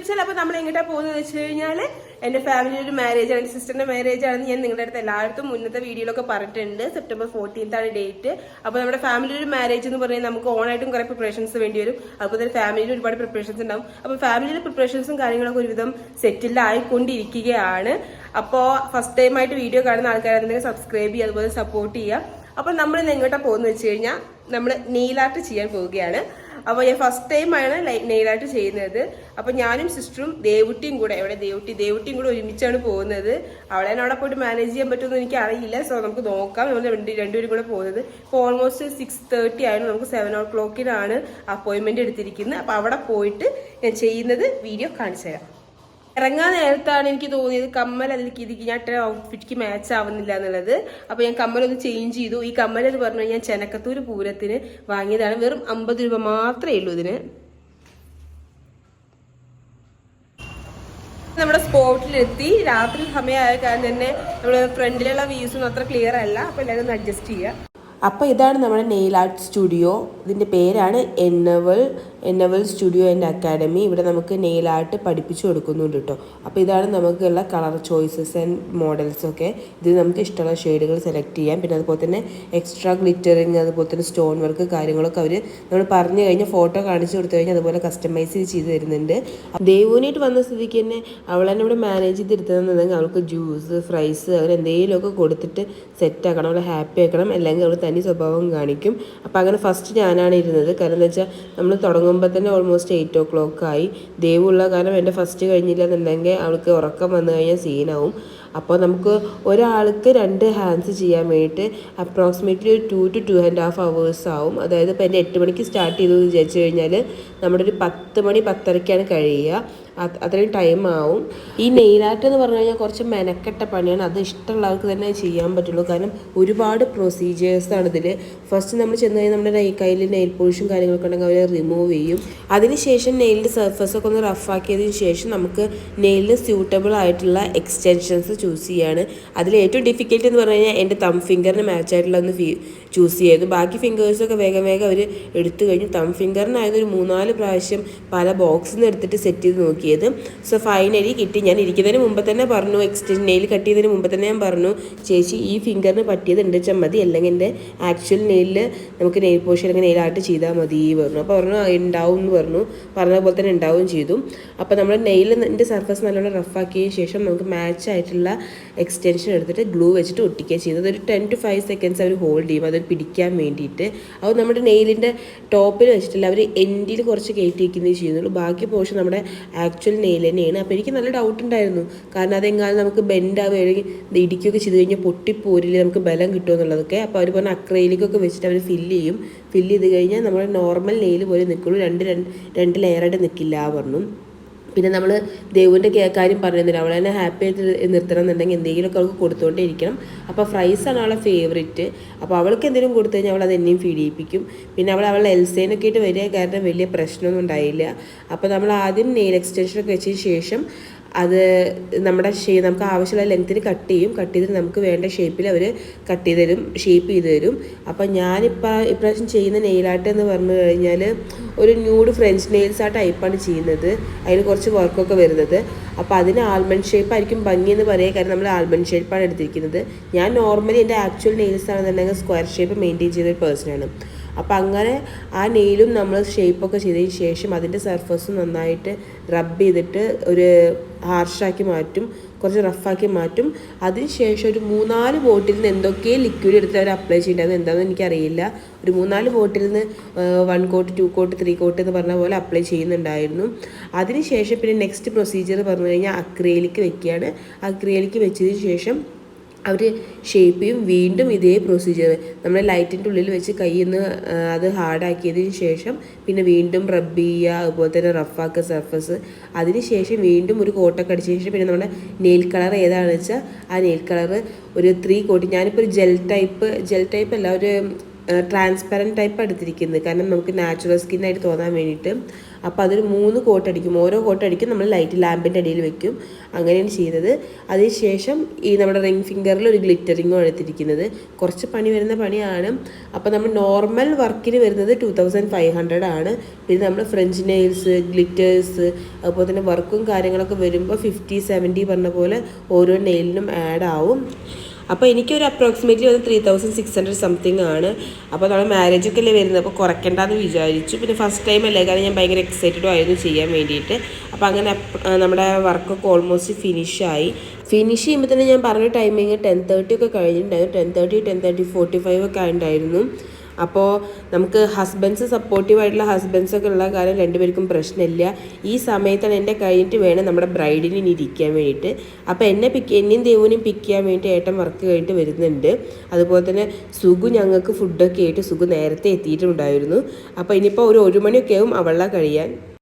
വെച്ചാൽ അപ്പോൾ നമ്മൾ എങ്ങോട്ടാണ് പോകുന്നത് വെച്ച് കഴിഞ്ഞാൽ എൻ്റെ ഫാമിലി ഒരു മാരേജ് ആണ്, എൻ്റെ സിസ്റ്ററിന്റെ മാരേജ് ആണെന്ന് ഞാൻ നിങ്ങളുടെ അടുത്ത് എല്ലായിടത്തും മുന്നത്തെ വീഡിയോയിലൊക്കെ പറഞ്ഞിട്ടുണ്ട്. സെപ്റ്റംബർ 14th ആണ് ഡേറ്റ്. അപ്പോൾ നമ്മുടെ ഫാമിലി ഒരു മാരേജ് എന്ന് പറഞ്ഞാൽ നമുക്ക് ഓണായിട്ടും കുറെ പ്രിപ്പറേഷൻസ് വേണ്ടി വരും. അതുപോലെ തന്നെ ഫാമിലിയിൽ ഒരുപാട് പ്രിപ്പറേഷൻസ് ഉണ്ടാവും. അപ്പോൾ ഫാമിലിയിലെ പ്രിപ്പറേഷൻസും കാര്യങ്ങളൊക്കെ ഒരുവിധം സെറ്റിൽഡ് ആയിക്കൊണ്ടിരിക്കുകയാണ്. അപ്പോൾ ഫസ്റ്റ് ടൈം ആയിട്ട് വീഡിയോ കാണുന്ന ആൾക്കാരാണെന്നുണ്ടെങ്കിൽ സബ്സ്ക്രൈബ് ചെയ്യുക, അതുപോലെ സപ്പോർട്ട് ചെയ്യുക. അപ്പോൾ നമ്മൾ ഇന്ന് എങ്ങോട്ടാണ് പോകുന്നത് വെച്ച് കഴിഞ്ഞാൽ നമ്മൾ നെയിൽ ആർട്ട് ചെയ്യാൻ പോവുകയാണ്. അപ്പോൾ ഞാൻ ഫസ്റ്റ് ടൈമാണ് നെയിൽ ആർട്ട് ചെയ്യുന്നത്. അപ്പോൾ ഞാനും സിസ്റ്ററും ദേവുട്ടിയും കൂടെ, എവിടെ ദേവുട്ടിയും കൂടെ ഒരുമിച്ചാണ് പോകുന്നത്. അവളെ അവിടെ പോയിട്ട് മാനേജ് ചെയ്യാൻ പറ്റുമെന്ന് എനിക്ക് അറിയില്ല. സോ നമുക്ക് നോക്കാം. നമ്മൾ രണ്ടുപേരും കൂടെ പോകുന്നത്. ഇപ്പോൾ ഓൾമോസ്റ്റ് 6:30 ആയിരുന്നു. നമുക്ക് 7 o'clock അപ്പോയിൻമെന്റ് എടുത്തിരിക്കുന്നത്. അപ്പോൾ അവിടെ പോയിട്ട് ഞാൻ ചെയ്യുന്നത് വീഡിയോ കാണിച്ചു തരാം. ഇറങ്ങാൻ നേരത്താണ് എനിക്ക് തോന്നിയത് കമ്മൽ അതിലേക്ക് ഇതിക്ക് ഞാൻ ഔട്ട്ഫിറ്റിക്ക് മാച്ച് ആവുന്നില്ല എന്നുള്ളത്. അപ്പോൾ ഞാൻ കമ്മലൊന്ന് ചേഞ്ച് ചെയ്തു. ഈ കമ്മൽ എന്ന് പറഞ്ഞു കഴിഞ്ഞാൽ ചെനക്കത്തൂർ പൂരത്തിന് വാങ്ങിയതാണ്. വെറും 50 രൂപ മാത്രമേ ഉള്ളൂ ഇതിന്. നമ്മുടെ സ്പോട്ടിലെത്തി. രാത്രി സമയമായ കാരണം തന്നെ നമ്മുടെ ഫ്രണ്ടിലുള്ള വ്യൂസൊന്നും അത്ര ക്ലിയർ അല്ല. അപ്പോൾ എല്ലാവരും ഒന്ന് അഡ്ജസ്റ്റ് ചെയ്യുക. അപ്പോൾ ഇതാണ് നമ്മുടെ നെയിൽ ആർട്ട് സ്റ്റുഡിയോ. ഇതിൻ്റെ പേരാണ് എന്നവൽ സ്റ്റുഡിയോ ആൻഡ് അക്കാഡമി. ഇവിടെ നമുക്ക് നെയിൽ ആർട്ട് പഠിപ്പിച്ചു കൊടുക്കുന്നുണ്ട് കേട്ടോ. അപ്പോൾ ഇതാണ് നമുക്കുള്ള കളർ ചോയ്സസ് ആൻഡ് മോഡൽസൊക്കെ. ഇതിൽ നമുക്ക് ഇഷ്ടമുള്ള ഷെയ്ഡുകൾ സെലക്ട് ചെയ്യാം. പിന്നെ അതുപോലെ തന്നെ എക്സ്ട്രാ ഗ്ലിറ്ററിങ്, അതുപോലെ തന്നെ സ്റ്റോൺ വർക്ക് കാര്യങ്ങളൊക്കെ അവർ നമ്മൾ പറഞ്ഞു കഴിഞ്ഞാൽ ഫോട്ടോ കാണിച്ചു കൊടുത്തു കഴിഞ്ഞാൽ അതുപോലെ കസ്റ്റമൈസ് ചെയ്ത് തരുന്നുണ്ട്. ദേവുനായിട്ട് വന്ന സ്ഥിതിക്ക് തന്നെ അവൾ തന്നെ ഇവിടെ മാനേജ് ചെയ്തെടുത്തതെന്നുണ്ടെങ്കിൽ അവൾക്ക് ജ്യൂസ്, ഫ്രൈസ് അങ്ങനെ എന്തെങ്കിലുമൊക്കെ കൊടുത്തിട്ട് സെറ്റാക്കണം, അവളെ ഹാപ്പി ആക്കണം. അല്ലെങ്കിൽ അവൾ തനി സ്വഭാവം കാണിക്കും. അപ്പോൾ അങ്ങനെ ഫസ്റ്റ് ഞാനാണ് ഇരുന്നത്. കാരണം എന്താ വെച്ചാൽ നമ്മൾ തുടങ്ങുമ്പോൾ തന്നെ ഓൾമോസ്റ്റ് 8 o'clock ആയി. ദേവുള്ള കാരണം എൻ്റെ ഫസ്റ്റ് കഴിഞ്ഞില്ല എന്നുണ്ടെങ്കിൽ അവൾക്ക് ഉറക്കം വന്നു കഴിഞ്ഞാൽ സീനാവും. അപ്പോൾ നമുക്ക് ഒരാൾക്ക് 2 ഹാൻഡ്സ് ചെയ്യാൻ വേണ്ടിയിട്ട് അപ്രോക്സിമേറ്റ്ലി 2 to 2.5 hours ആവും. അതായത് ഇപ്പോൾ എൻ്റെ 8 മണിക്ക് സ്റ്റാർട്ട് ചെയ്തു വിചാരിച്ചു കഴിഞ്ഞാൽ നമ്മുടെ ഒരു 10 മണി 10:30 കഴിയുക. അത്രയും ടൈം ആവും. ഈ നെയിൽ ആർട്ട് എന്ന് പറഞ്ഞു കഴിഞ്ഞാൽ കുറച്ച് മെനക്കെട്ട പണിയാണ്. അത് ഇഷ്ടമുള്ളവർക്ക് തന്നെ ചെയ്യാൻ പറ്റുള്ളൂ. കാരണം ഒരുപാട് പ്രൊസീജിയേഴ്സാണ് ഇതിൽ. ഫസ്റ്റ് നമ്മൾ ചെന്ന് കഴിഞ്ഞാൽ നമ്മുടെ കയ്യിൽ നെയിൽ പോളിഷും കാര്യങ്ങളൊക്കെ ഉണ്ടെങ്കിൽ അവർ റിമൂവ് ചെയ്യും. അതിനുശേഷം നെയിലിൻ്റെ സർഫസൊക്കെ ഒന്ന് റഫാക്കിയതിന് ശേഷം നമുക്ക് നെയിലിന് സ്യൂട്ടബിൾ ആയിട്ടുള്ള എക്സ്റ്റൻഷൻസ് ചൂസ് ചെയ്യാണ്. അതിൽ ഏറ്റവും ഡിഫിക്കൽട്ട് എന്ന് പറഞ്ഞു കഴിഞ്ഞാൽ എൻ്റെ തം ഫിംഗറിന് മാച്ച് ആയിട്ടുള്ള ഒന്ന് ചൂസ് ചെയ്തു. ബാക്കി ഫിംഗേഴ്സൊക്കെ വേഗം അവർ എടുത്തു കഴിഞ്ഞു. തം ഫിംഗറിനായത് ഒരു 3-4 പ്രാവശ്യം പല ബോക്സിൽ നിന്ന് എടുത്തിട്ട് സെറ്റ് ചെയ്ത് നോക്കി. സോ ഫൈനലി കിട്ടി. ഞാൻ ഇരിക്കുന്നതിന് മുമ്പ് തന്നെ പറഞ്ഞു, നെയിൽ കട്ട് ചെയ്തതിന് മുമ്പ് തന്നെ ഞാൻ പറഞ്ഞു, ചേച്ചി ഈ ഫിംഗറിന് പറ്റിയത് ഉണ്ട് വെച്ചാൽ മതി, അല്ലെങ്കിൽ എൻ്റെ ആക്ച്വൽ നെയിലിൽ നമുക്ക് നെയിൽ പോളിഷ് അല്ലെങ്കിൽ നെയിൽ ആർട്ട് ചെയ്താൽ മതി പറഞ്ഞു. അപ്പോൾ പറഞ്ഞു ഉണ്ടാവും എന്ന് പറഞ്ഞ പോലെ തന്നെ ഉണ്ടാവുകയും ചെയ്തു. അപ്പോൾ നമ്മൾ നെയിലിൻ്റെ സർഫസ് നല്ലോണം റഫാക്കിയതിന് ശേഷം നമുക്ക് മാച്ച് ആയിട്ടുള്ള എക്സ്റ്റൻഷൻ എടുത്തിട്ട് ഗ്ലൂ വെച്ചിട്ട് ഒട്ടിക്കുക ചെയ്യുന്നത്. ഒരു 10 to 5 seconds അവർ ഹോൾഡ് ചെയ്യും അത് പിടിക്കാൻ വേണ്ടിയിട്ട്. അത് നമ്മുടെ നെയിലിൻ്റെ ടോപ്പിൽ വെച്ചിട്ടില്ല, അവർ എൻഡിൽ കുറച്ച് കയറ്റി വയ്ക്കുന്നേ ചെയ്യുന്നുള്ളൂ. ബാക്കി പോർഷൻ നമ്മുടെ ആക്ച്വൽ നെയിൽ തന്നെയാണ്. അപ്പോൾ എനിക്ക് നല്ല ഡൗട്ട് ഉണ്ടായിരുന്നു. കാരണം അതെങ്ങാനും നമുക്ക് ബെൻഡാവുകയാണെങ്കിൽ ഇടിക്കുകയൊക്കെ ചെയ്ത് കഴിഞ്ഞാൽ പൊട്ടിപ്പോരില്ല, നമുക്ക് ബലം കിട്ടുമെന്നുള്ളതൊക്കെ. അപ്പോൾ അവർ പറഞ്ഞ അക്രൈലിക്കൊക്കെ വെച്ചിട്ട് അവർ ഫില്ല് ചെയ്ത് കഴിഞ്ഞാൽ നമ്മൾ നോർമൽ നെയിൽ പോലെ നിൽക്കുള്ളൂ, രണ്ട് ലെയറായിട്ട് നിൽക്കില്ല പറഞ്ഞു. പിന്നെ നമ്മൾ ദേവുവിൻ്റെ കാര്യം പറയുന്നില്ല, അവളെ തന്നെ ഹാപ്പി ആയിട്ട് നിർത്തണം എന്നുണ്ടെങ്കിൽ എന്തെങ്കിലുമൊക്കെ അവൾക്ക് കൊടുത്തുകൊണ്ടേ ഇരിക്കണം. അപ്പോൾ ഫ്രൈസാണ് അവളെ ഫേവറേറ്റ്. അപ്പോൾ അവൾക്ക് എന്തെങ്കിലും കൊടുത്തു കഴിഞ്ഞാൽ അവൾ അത് എന്നെയും ഫീഡ് ചെയ്യിപ്പിക്കും. പിന്നെ അവളെ എൽസേനൊക്കെ ആയിട്ട് വരിക കാരണം വലിയ പ്രശ്നമൊന്നും ഉണ്ടായില്ല. അപ്പോൾ നമ്മൾ ആദ്യം നെയിൽ എക്സ്റ്റൻഷനൊക്കെ വെച്ചതിന് ശേഷം അത് നമുക്ക് ആവശ്യമുള്ള ലെങ്ത്തിന് കട്ട് ചെയ്തിട്ട് നമുക്ക് വേണ്ട ഷേപ്പിൽ അവർ ഷേപ്പ് ചെയ്ത് തരും. അപ്പോൾ ഇപ്രാവശ്യം ചെയ്യുന്ന നെയിൽ ആർട്ട് എന്ന് പറഞ്ഞു കഴിഞ്ഞാൽ ഒരു ന്യൂഡ് ഫ്രഞ്ച് നെയിൽസ് ആ ടൈപ്പാണ് ചെയ്യുന്നത്. അതിന് കുറച്ച് വർക്കൊക്കെ വരുന്നത്. അപ്പോൾ അതിന് ആൽമണ്ട് ഷേപ്പ് ആയിരിക്കും ഭംഗി എന്ന് പറയുക. കാരണം നമ്മൾ ആൽമണ്ട് ഷേപ്പാണ് എടുത്തിരിക്കുന്നത്. ഞാൻ നോർമലി എൻ്റെ ആക്ച്വൽ നെയിൽസ് ആണെന്നുണ്ടെങ്കിൽ സ്ക്വയർ ഷേപ്പ് മെയിൻറ്റെയിൻ ചെയ്തൊരു പേഴ്സണാണ്. അപ്പോൾ അങ്ങനെ ആ നെയിലും നമ്മൾ ഷേപ്പൊക്കെ ചെയ്തതിന് ശേഷം അതിൻ്റെ സർഫസ് നന്നായിട്ട് റബ്ബ് ചെയ്തിട്ട് ഒരു ഹാർഷാക്കി മാറ്റും, കുറച്ച് റഫാക്കി മാറ്റും. അതിനുശേഷം ഒരു 3-4 ബോട്ടിൽ നിന്ന് എന്തൊക്കെ ലിക്വിഡ് എടുത്ത് അവർ അപ്ലൈ ചെയ്യേണ്ടത് എന്താണെന്ന് എനിക്കറിയില്ല. ഒരു 3-4 ബോട്ടിൽ നിന്ന് 1 coat 2 coat 3 coat എന്ന് പറഞ്ഞ പോലെ അപ്ലൈ ചെയ്യുന്നുണ്ടായിരുന്നു. അതിനുശേഷം പിന്നെ നെക്സ്റ്റ് പ്രൊസീജിയർ പറഞ്ഞു കഴിഞ്ഞാൽ അക്രിലിക് വെക്കുകയാണ്. അക്രിലിക് വെച്ചതിന് ശേഷം അവർ ഷേപ്പ് ചെയ്യും. വീണ്ടും ഇതേ പ്രൊസീജിയർ നമ്മൾ ലൈറ്റിൻ്റെ ഉള്ളിൽ വെച്ച് കയ്യിൽ നിന്ന് അത് ഹാർഡാക്കിയതിന് ശേഷം പിന്നെ വീണ്ടും റബ്ബ് ചെയ്യുക, അതുപോലെ തന്നെ റഫാക്കുക സർഫസ്. അതിനുശേഷം വീണ്ടും ഒരു കോട്ടൊക്കെ അടിച്ചതിന് ശേഷം പിന്നെ നമ്മുടെ നെയിൽ കളർ ഏതാണെന്ന് വെച്ചാൽ ആ നെയിൽ കളർ ഒരു 3 coat. ഞാനിപ്പോൾ ഒരു ജെൽ ടൈപ്പ് അല്ല, ഒരു ട്രാൻസ്പെറൻറ്റ് ടൈപ്പ് എടുത്തിരിക്കുന്നത്. കാരണം നമുക്ക് നാച്ചുറൽ സ്കിന്നായിട്ട് തോന്നാൻ വേണ്ടിയിട്ട്. അപ്പോൾ അതൊരു 3 കോട്ട് അടിക്കും. ഓരോ കോട്ട് അടിക്കും നമ്മൾ ലൈറ്റ് ലാമ്പിൻ്റെ അടിയിൽ വെക്കും. അങ്ങനെയാണ് ചെയ്തത്. അതിനുശേഷം ഈ നമ്മുടെ റിംഗ് ഫിംഗറിൽ ഒരു ഗ്ലിറ്ററിങ്ങും എടുത്തിരിക്കുന്നത്. കുറച്ച് പണി വരുന്ന പണിയാണ്. അപ്പോൾ നമ്മൾ നോർമൽ വർക്കിന് വരുന്നത് 2500 ആണ്. പിന്നെ നമ്മൾ ഫ്രഞ്ച് നെയിൽസ്, ഗ്ലിറ്റേഴ്സ്, അതുപോലെ തന്നെ വർക്കും കാര്യങ്ങളൊക്കെ വരുമ്പോൾ 50-70 പറഞ്ഞ പോലെ ഓരോ നെയിലിനും ആഡ് ആവും. അപ്പോൾ എനിക്കൊരു അപ്രോക്സിമേറ്റ്ലി വന്ന് 3600 സംതിങ് ആണ്. അപ്പോൾ നമ്മൾ മാരേജൊക്കെ അല്ലേ വരുന്നത്, അപ്പോൾ കുറയ്ക്കേണ്ടെന്ന് വിചാരിച്ചു. പിന്നെ ഫസ്റ്റ് ടൈം അല്ലേ, കാരണം ഞാൻ ഭയങ്കര എക്സൈറ്റഡും ആയിരുന്നു ചെയ്യാൻ വേണ്ടിയിട്ട്. അപ്പോൾ അങ്ങനെ നമ്മുടെ വർക്കൊക്കെ ഓൾമോസ്റ്റ് ഫിനിഷായി. ഫിനിഷ് ചെയ്യുമ്പോൾ തന്നെ ഞാൻ പറഞ്ഞ ടൈമിങ് 10:30 ഒക്കെ കഴിഞ്ഞിട്ടുണ്ടായിരുന്നു. 10:30, 10:45 ഒക്കെ ആയിട്ടുണ്ടായിരുന്നു. അപ്പോൾ നമുക്ക് സപ്പോർട്ടീവായിട്ടുള്ള ഹസ്ബൻഡ്സൊക്കെ ഉള്ള കാര്യം രണ്ടുപേർക്കും പ്രശ്നമില്ല. ഈ സമയത്താണ് എൻ്റെ കഴിഞ്ഞിട്ട് വേണം നമ്മുടെ ബ്രൈഡിന് ഇനി ഇരിക്കാൻ വേണ്ടിയിട്ട്. അപ്പോൾ എന്നെയും ദേവുവിനെയും പിക്ക് ചെയ്യാൻ വേണ്ടി ഏട്ടൻ വർക്ക് കഴിഞ്ഞിട്ട് വരുന്നുണ്ട്. അതുപോലെ തന്നെ സുഗു ഞങ്ങൾക്ക് ഫുഡൊക്കെ ആയിട്ട് സുഗു നേരത്തെ എത്തിയിട്ടുണ്ടായിരുന്നു. അപ്പോൾ ഇനിയിപ്പോൾ ഒരു 1 മണിയൊക്കെ ആവും അവളെ കഴിയാൻ.